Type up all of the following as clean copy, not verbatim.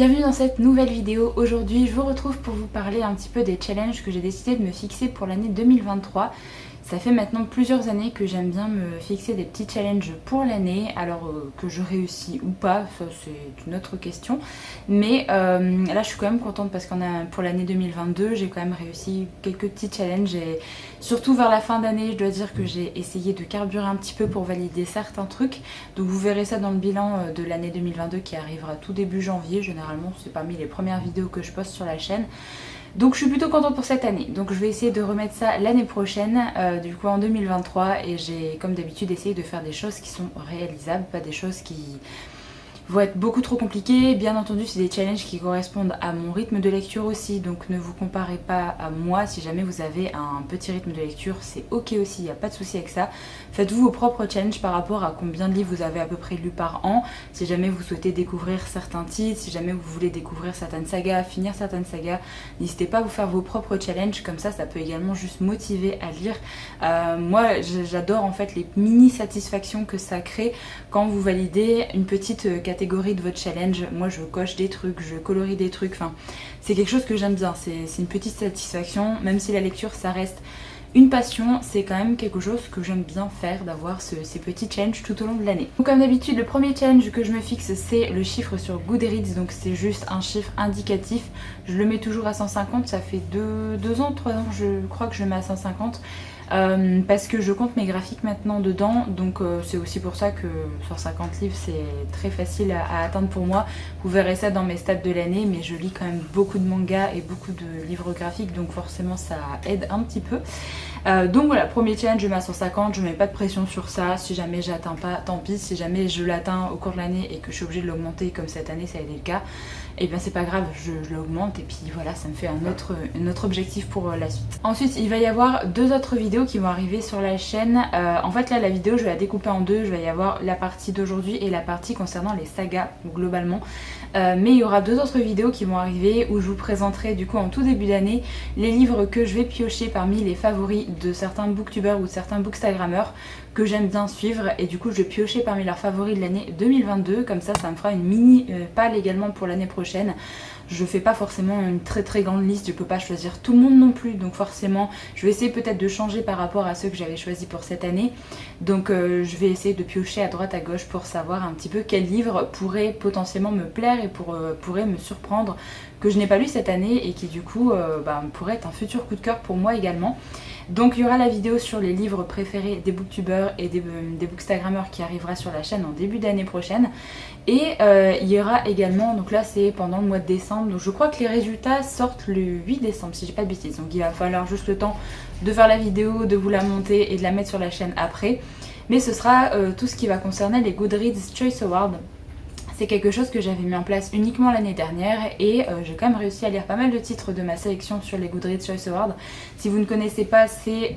Bienvenue dans cette nouvelle vidéo. Aujourd'hui je vous retrouve pour vous parler un petit peu des challenges que j'ai décidé de me fixer pour l'année 2023. Ça fait maintenant plusieurs années que j'aime bien me fixer des petits challenges pour l'année, alors que je réussis ou pas, ça c'est une autre question. Mais là je suis quand même contente parce pour l'année 2022 j'ai quand même réussi quelques petits challenges et surtout vers la fin d'année je dois dire que j'ai essayé de carburer un petit peu pour valider certains trucs. Donc vous verrez ça dans le bilan de l'année 2022 qui arrivera tout début janvier, généralement c'est parmi les premières vidéos que je poste sur la chaîne. Donc je suis plutôt contente pour cette année, donc je vais essayer de remettre ça l'année prochaine, du coup en 2023, et j'ai comme d'habitude essayé de faire des choses qui sont réalisables, pas des choses qui vont être beaucoup trop compliquées. Bien entendu c'est des challenges qui correspondent à mon rythme de lecture aussi, donc ne vous comparez pas à moi. Si jamais vous avez un petit rythme de lecture c'est ok aussi, il n'y a pas de souci avec ça. Faites-vous vos propres challenges par rapport à combien de livres vous avez à peu près lu par an. Si jamais vous souhaitez découvrir certains titres, si jamais vous voulez découvrir certaines sagas, finir certaines sagas, n'hésitez pas à vous faire vos propres challenges, comme ça peut également juste motiver à lire. Moi j'adore en fait les mini satisfactions que ça crée quand vous validez une petite catégorie de votre challenge. Moi je coche des trucs, je colorie des trucs, enfin c'est quelque chose que j'aime bien, c'est une petite satisfaction, même si la lecture ça reste une passion, c'est quand même quelque chose que j'aime bien faire, d'avoir ces petits challenges tout au long de l'année. Donc comme d'habitude le premier challenge que je me fixe c'est le chiffre sur Goodreads, donc c'est juste un chiffre indicatif, je le mets toujours à 150, ça fait 2 ans, 3 ans je crois que je le mets à 150. Parce que je compte mes graphiques maintenant dedans, donc c'est aussi pour ça que 150 livres c'est très facile à atteindre pour moi. Vous verrez ça dans mes stats de l'année, mais je lis quand même beaucoup de mangas et beaucoup de livres graphiques, donc forcément ça aide un petit peu. Donc voilà, premier challenge je mets à 150, je mets pas de pression sur ça, si jamais j'atteins pas tant pis, si jamais je l'atteins au cours de l'année et que je suis obligée de l'augmenter comme cette année ça a été le cas, et bien c'est pas grave, je l'augmente et puis voilà, ça me fait un autre objectif pour la suite. Ensuite il va y avoir 2 autres vidéos qui vont arriver sur la chaîne. En fait là la vidéo je vais la découper en 2, je vais y avoir la partie d'aujourd'hui et la partie concernant les sagas globalement. Mais il y aura 2 autres vidéos qui vont arriver où je vous présenterai du coup en tout début d'année les livres que je vais piocher parmi les favoris de certains booktubers ou de certains bookstagrammeurs que j'aime bien suivre, et du coup je vais piocher parmi leurs favoris de l'année 2022, comme ça me fera une mini palle également pour l'année prochaine. Je fais pas forcément une très grande liste, je peux pas choisir tout le monde non plus, donc forcément je vais essayer peut-être de changer par rapport à ceux que j'avais choisis pour cette année. Donc je vais essayer de piocher à droite à gauche pour savoir un petit peu quel livre pourrait potentiellement me plaire et pourrait me surprendre, que je n'ai pas lu cette année et qui du coup pourrait être un futur coup de cœur pour moi également. Donc il y aura la vidéo sur les livres préférés des booktubers et des bookstagrammeurs qui arrivera sur la chaîne en début d'année prochaine. Et il y aura également, donc là c'est pendant le mois de décembre, donc je crois que les résultats sortent le 8 décembre si j'ai pas de bêtises. Donc il va falloir juste le temps de faire la vidéo, de vous la monter et de la mettre sur la chaîne après. Mais ce sera tout ce qui va concerner les Goodreads Choice Awards. C'est quelque chose que j'avais mis en place uniquement l'année dernière et j'ai quand même réussi à lire pas mal de titres de ma sélection sur les Goodreads Choice Awards. Si vous ne connaissez pas, c'est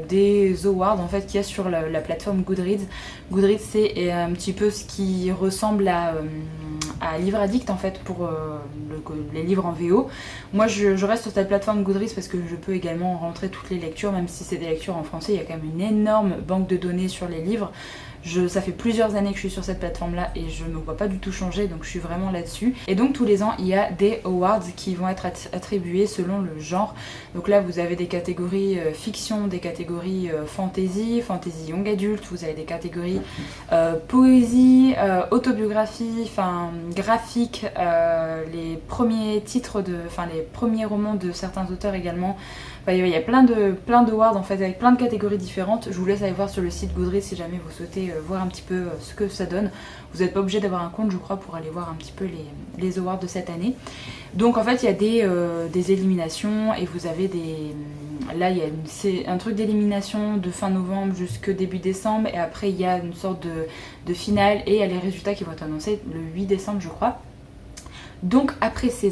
des awards en fait qu'il y a sur la plateforme Goodreads. Goodreads c'est un petit peu ce qui ressemble à Livre Addict en fait pour les livres en VO. Moi je reste sur cette plateforme Goodreads parce que je peux également rentrer toutes les lectures, même si c'est des lectures en français, il y a quand même une énorme banque de données sur les livres. Ça fait plusieurs années que je suis sur cette plateforme là et je ne me vois pas du tout changer, donc je suis vraiment là-dessus. Et donc tous les ans il y a des awards qui vont être attribués selon le genre. Donc là vous avez des catégories fiction, des catégories fantasy young adulte, vous avez des catégories poésie, autobiographie, enfin graphique, les premiers titres les premiers romans de certains auteurs également. Enfin, il y a plein d'awards en fait avec plein de catégories différentes. Je vous laisse aller voir sur le site Goodreads si jamais vous souhaitez voir un petit peu ce que ça donne. Vous n'êtes pas obligé d'avoir un compte je crois pour aller voir un petit peu les awards de cette année. Donc en fait il y a des éliminations et vous avez là il y a un truc d'élimination de fin novembre jusqu'au début décembre, et après il y a une sorte de finale et il y a les résultats qui vont être annoncés le 8 décembre je crois. Donc après ces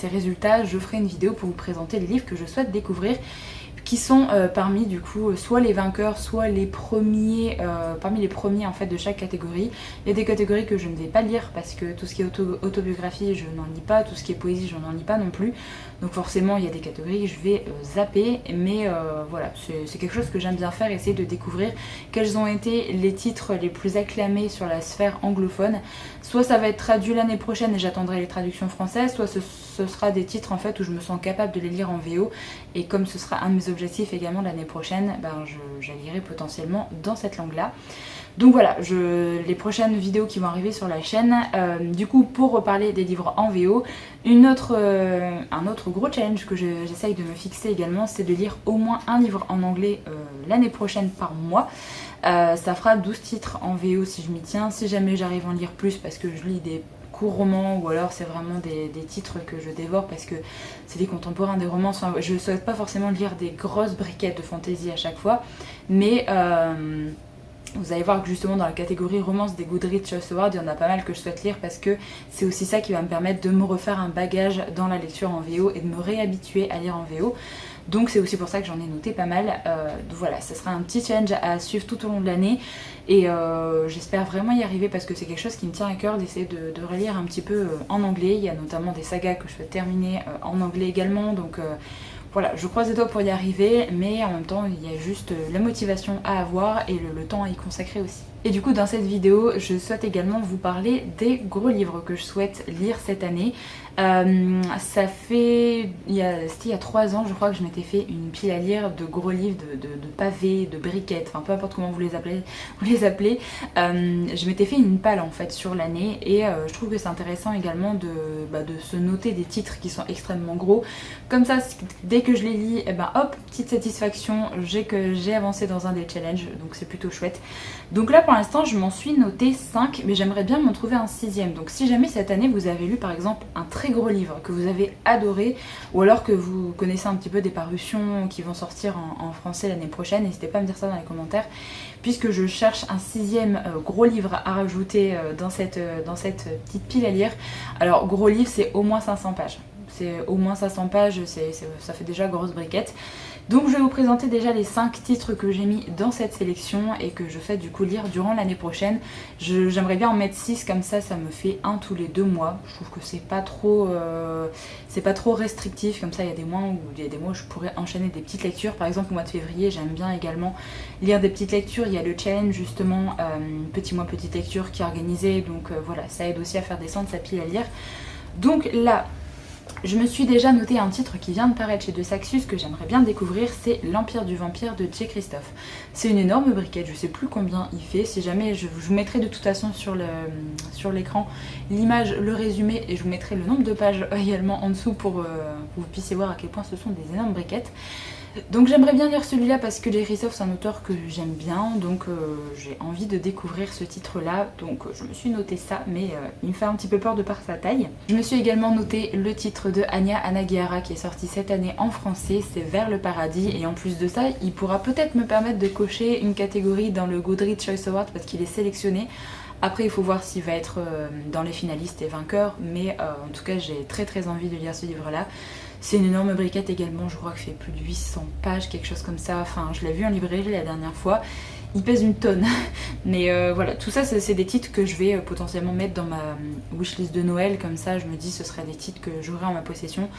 résultats, je ferai une vidéo pour vous présenter les livres que je souhaite découvrir. qui sont parmi du coup soit les vainqueurs, soit les premiers, parmi les premiers en fait de chaque catégorie. Il y a des catégories que je ne vais pas lire parce que tout ce qui est autobiographie je n'en lis pas, tout ce qui est poésie je n'en lis pas non plus. Donc forcément il y a des catégories que je vais zapper, mais voilà, c'est quelque chose que j'aime bien faire, essayer de découvrir quels ont été les titres les plus acclamés sur la sphère anglophone. Soit ça va être traduit l'année prochaine et j'attendrai les traductions françaises, soit ce sera des titres en fait où je me sens capable de les lire en VO, et comme ce sera un de mes objectifs également l'année prochaine, ben je lirai potentiellement dans cette langue là. Donc voilà, les prochaines vidéos qui vont arriver sur la chaîne, du coup pour reparler des livres en VO, un autre gros challenge que j'essaye de me fixer également, c'est de lire au moins un livre en anglais l'année prochaine par mois. Ça fera 12 titres en VO si je m'y tiens. Si jamais j'arrive à en lire plus parce que je lis des courts romans ou alors c'est vraiment des titres que je dévore parce que c'est des contemporains, des romans, enfin, je ne souhaite pas forcément lire des grosses briquettes de fantaisie à chaque fois, mais vous allez voir que justement dans la catégorie romance des Goodreads Choice Awards, il y en a pas mal que je souhaite lire parce que c'est aussi ça qui va me permettre de me refaire un bagage dans la lecture en VO et de me réhabituer à lire en VO. Donc c'est aussi pour ça que j'en ai noté pas mal. Donc voilà, ça sera un petit challenge à suivre tout au long de l'année et j'espère vraiment y arriver parce que c'est quelque chose qui me tient à cœur d'essayer de relire un petit peu en anglais. Il y a notamment des sagas que je vais terminer en anglais également, donc voilà, je croise les doigts pour y arriver, mais en même temps il y a juste la motivation à avoir et le temps à y consacrer aussi. Et du coup dans cette vidéo je souhaite également vous parler des gros livres que je souhaite lire cette année. C'était il y a 3 ans je crois que je m'étais fait une pile à lire de gros livres, de pavés, de briquettes, enfin peu importe comment vous les appelez. Je m'étais fait une palle en fait sur l'année et je trouve que c'est intéressant également de se noter des titres qui sont extrêmement gros. Comme ça dès que je les lis, et ben hop, petite satisfaction, j'ai avancé dans un des challenges, donc c'est plutôt chouette. Donc là pour l'instant je m'en suis noté 5, mais j'aimerais bien m'en trouver un 6ème. Donc si jamais cette année vous avez lu par exemple un très gros livre que vous avez adoré, ou alors que vous connaissez un petit peu des parutions qui vont sortir en français l'année prochaine, n'hésitez pas à me dire ça dans les commentaires, puisque je cherche un 6ème gros livre à rajouter dans cette petite pile à lire. Alors gros livre c'est au moins 500 pages. C'est au moins 500 pages, ça fait déjà grosse briquette. Donc je vais vous présenter déjà les 5 titres que j'ai mis dans cette sélection et que je fais du coup lire durant l'année prochaine. J'aimerais bien en mettre 6, comme ça me fait un tous les 2 mois. Je trouve que c'est pas trop restrictif, comme ça il y a des mois où je pourrais enchaîner des petites lectures. Par exemple au mois de février j'aime bien également lire des petites lectures. Il y a le challenge justement petit mois petite lecture qui est organisé, donc voilà, ça aide aussi à faire descendre sa pile à lire. Donc là je me suis déjà noté un titre qui vient de paraître chez De Saxus que j'aimerais bien découvrir, c'est L'Empire du Vampire de J. Christophe. C'est une énorme briquette, je sais plus combien il fait, si jamais je vous mettrai de toute façon sur l'écran l'image, le résumé, et je vous mettrai le nombre de pages également en dessous pour que vous puissiez voir à quel point ce sont des énormes briquettes. Donc j'aimerais bien lire celui-là parce que J. Christophe c'est un auteur que j'aime bien, donc j'ai envie de découvrir ce titre-là, donc je me suis noté ça, mais il me fait un petit peu peur de par sa taille. Je me suis également noté le titre de Anya Anagihara qui est sorti cette année en français, c'est Vers le paradis, et en plus de ça, il pourra peut-être me permettre de cocher une catégorie dans le Goodreads Choice Award parce qu'il est sélectionné. Après il faut voir s'il va être dans les finalistes et vainqueurs, mais en tout cas j'ai très envie de lire ce livre-là. C'est une énorme briquette également, je crois qu'il fait plus de 800 pages, quelque chose comme ça. Enfin, je l'ai vu en librairie la dernière fois. Il pèse une tonne. Mais voilà, tout ça, c'est des titres que je vais potentiellement mettre dans ma wishlist de Noël. Comme ça, je me dis, ce seraient des titres que j'aurai en ma possession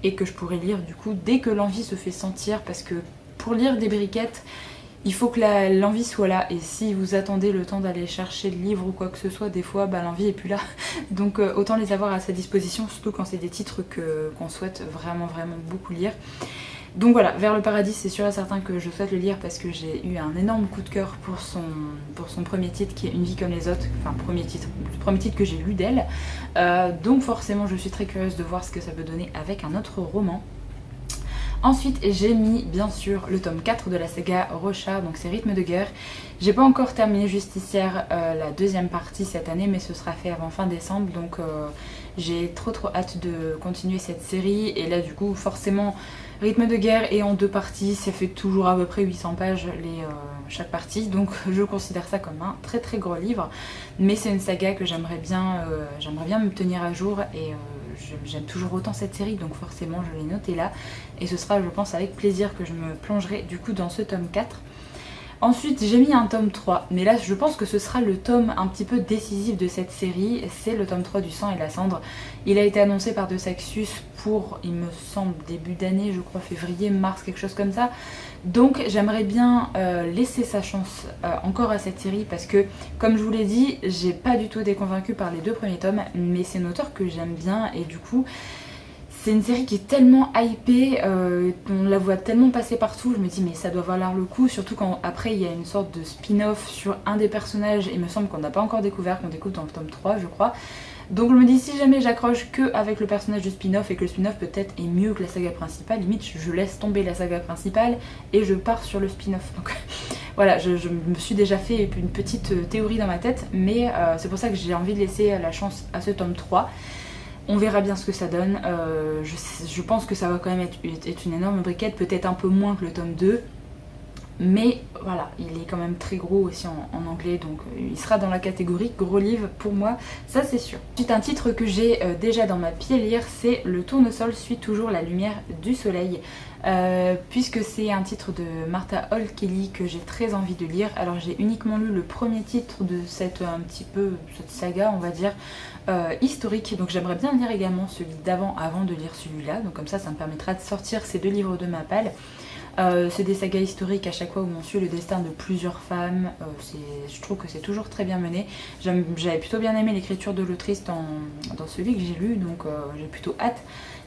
et que je pourrais lire du coup dès que l'envie se fait sentir. Parce que pour lire des briquettes, il faut que l'envie soit là, et si vous attendez le temps d'aller chercher le livre ou quoi que ce soit, des fois l'envie est plus là. Donc autant les avoir à sa disposition, surtout quand c'est des titres qu'on souhaite vraiment beaucoup lire. Donc voilà, Vers le paradis, c'est sûr et certain que je souhaite le lire parce que j'ai eu un énorme coup de cœur pour son premier titre qui est Une vie comme les autres, enfin premier titre que j'ai lu d'elle. Donc forcément je suis très curieuse de voir ce que ça peut donner avec un autre roman. Ensuite j'ai mis bien sûr le tome 4 de la saga Rochard, donc c'est Rythme de guerre. J'ai pas encore terminé Justicière, la deuxième partie cette année, mais ce sera fait avant fin décembre, donc j'ai trop hâte de continuer cette série. Et là du coup forcément Rythme de guerre est en 2 parties, ça fait toujours à peu près 800 pages chaque partie, donc je considère ça comme un très gros livre. Mais c'est une saga que j'aimerais bien me tenir à jour, et j'aime toujours autant cette série, donc forcément je l'ai noté là. Et ce sera, je pense, avec plaisir que je me plongerai du coup dans ce tome 4. Ensuite j'ai mis un tome 3, mais là je pense que ce sera le tome un petit peu décisif de cette série, c'est le tome 3 du sang et la cendre. Il a été annoncé par De Saxus pour, il me semble, début d'année, je crois février, mars, quelque chose comme ça. Donc j'aimerais bien laisser sa chance encore à cette série parce que, comme je vous l'ai dit, j'ai pas du tout été convaincue par les 2 premiers tomes, mais c'est une auteure que j'aime bien et du coup... C'est une série qui est tellement hypée, on la voit tellement passer partout, je me dis mais ça doit valoir le coup, surtout quand après il y a une sorte de spin-off sur un des personnages, il me semble qu'on n'a pas encore découvert, qu'on découvre dans le tome 3 je crois. Donc je me dis si jamais j'accroche que avec le personnage de spin-off et que le spin-off peut-être est mieux que la saga principale, limite je laisse tomber la saga principale et je pars sur le spin-off. Donc voilà, je me suis déjà fait une petite théorie dans ma tête, mais c'est pour ça que j'ai envie de laisser la chance à ce tome 3. On verra bien ce que ça donne, je pense que ça va quand même être une énorme briquette, peut-être un peu moins que le tome 2. Mais voilà, il est quand même très gros aussi en anglais, donc il sera dans la catégorie gros livre pour moi, ça c'est sûr. Ensuite un titre que j'ai déjà dans ma pile, c'est Le tournesol suit toujours la lumière du soleil. Puisque c'est un titre de Martha Hall Kelly que j'ai très envie de lire. Alors j'ai uniquement lu le premier titre de cette saga on va dire historique, donc j'aimerais bien lire également celui d'avant avant de lire celui-là, donc comme ça me permettra de sortir ces 2 livres de ma palle. C'est des sagas historiques à chaque fois où on suit le destin de plusieurs femmes, je trouve que c'est toujours très bien mené. J'avais plutôt bien aimé l'écriture de l'autrice dans celui que j'ai lu, donc j'ai plutôt hâte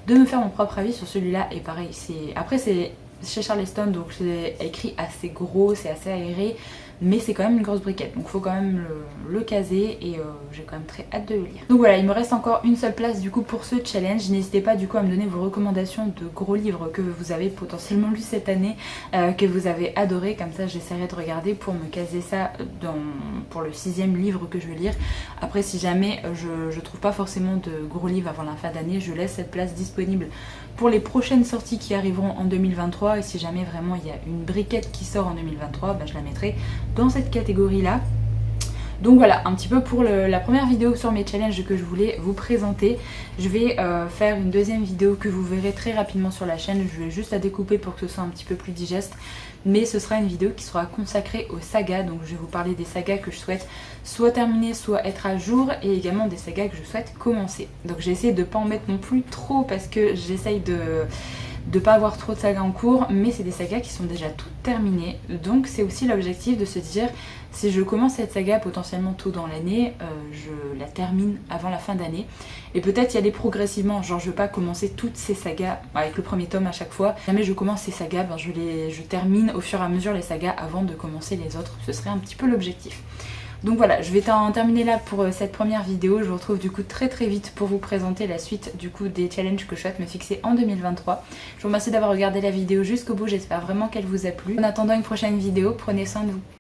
de me faire mon propre avis sur celui-là. Et pareil, après c'est chez Charleston, donc c'est écrit assez gros, c'est assez aéré, mais c'est quand même une grosse briquette, donc faut quand même le caser et j'ai quand même très hâte de le lire. Donc voilà, il me reste encore une seule place du coup pour ce challenge. N'hésitez pas du coup à me donner vos recommandations de gros livres que vous avez potentiellement lus cette année, que vous avez adoré, comme ça j'essaierai de regarder pour me caser ça pour le 6e livre que je vais lire. Après si jamais je trouve pas forcément de gros livres avant la fin d'année, je laisse cette place disponible pour les prochaines sorties qui arriveront en 2023, et si jamais vraiment il y a une briquette qui sort en 2023, je la mettrai dans cette catégorie là. Donc voilà, un petit peu pour la première vidéo sur mes challenges que je voulais vous présenter. Je vais faire une 2e vidéo que vous verrez très rapidement sur la chaîne. Je vais juste la découper pour que ce soit un petit peu plus digeste. Mais ce sera une vidéo qui sera consacrée aux sagas. Donc je vais vous parler des sagas que je souhaite soit terminer, soit être à jour. Et également des sagas que je souhaite commencer. Donc j'ai essayé de ne pas en mettre non plus trop parce que j'essaye de pas avoir trop de sagas en cours, mais c'est des sagas qui sont déjà toutes terminées, donc c'est aussi l'objectif de se dire si je commence cette saga potentiellement tôt dans l'année, je la termine avant la fin d'année, et peut-être y aller progressivement, genre je veux pas commencer toutes ces sagas avec le premier tome à chaque fois. Si jamais je commence ces sagas, je termine au fur et à mesure les sagas avant de commencer les autres, ce serait un petit peu l'objectif. Donc voilà, je vais en terminer là pour cette première vidéo. Je vous retrouve du coup très vite pour vous présenter la suite du coup des challenges que je souhaite me fixer en 2023. Je vous remercie d'avoir regardé la vidéo jusqu'au bout, j'espère vraiment qu'elle vous a plu. En attendant une prochaine vidéo, prenez soin de vous.